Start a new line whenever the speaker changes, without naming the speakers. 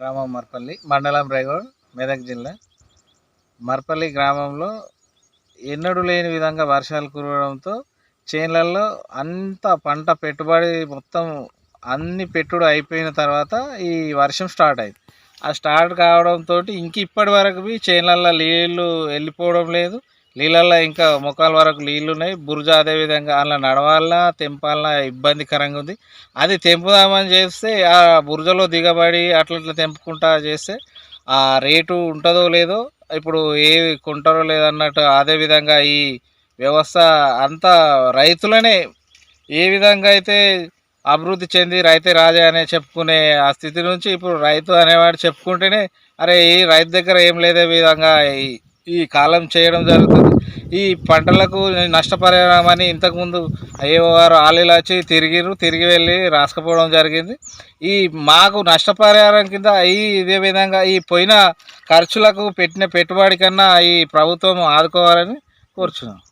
గ్రామం మర్పల్లి, మండలం రేగోడ్, మెదక్ జిల్లా. మర్పల్లి గ్రామంలో ఎన్నడూ లేని విధంగా వర్షాలు కురవడంతో చేన్లల్లో అంత పంట పెట్టుబడి మొత్తం అన్ని పెట్టుడు అయిపోయిన తర్వాత ఈ వర్షం స్టార్ట్ అయింది. ఆ స్టార్ట్ కావడంతో ఇప్పటి వరకు చేన్లల్లో నీళ్ళు వెళ్ళిపోవడం లేదు. నీళ్ళల్లో ఇంకా మోకాల వరకు నీళ్ళు ఉన్నాయి. బురద అదేవిధంగా అలా నడవాలన్నా తెంపాలన్నా ఇబ్బందికరంగా ఉంది. అది తెంపుదామని చేస్తే ఆ బురదలో దిగబడి అట్లా తెంపుకుంటా చేస్తే ఆ రేటు ఉంటుందో లేదో, ఇప్పుడు ఏది కొంటారో లేదన్నట్టు. అదేవిధంగా ఈ వ్యవస్థ అంతా రైతులనే ఏ విధంగా అయితే అభివృద్ధి చెంది రైతే రాజా అనే చెప్పుకునే ఆ స్థితి నుంచి ఇప్పుడు రైతు అనేవాడు చెప్పుకుంటేనే అరే ఈ రైతు దగ్గర ఏం లేదే విధంగా ఈ కాలం చేయడం జరుగుతుంది. ఈ పంటలకు నష్టపరిహారం అని ఇంతకుముందు అయ్యేవారు ఆలీలు వచ్చి తిరిగి వెళ్ళి రాసుకుపోవడం జరిగింది. ఈ మాకు నష్టపరిహారం కింద ఇదే విధంగా ఈ పోయిన ఖర్చులకు పెట్టిన పెట్టుబడి కన్నా ఈ ప్రభుత్వం ఆదుకోవాలని కోరుచున్నాం.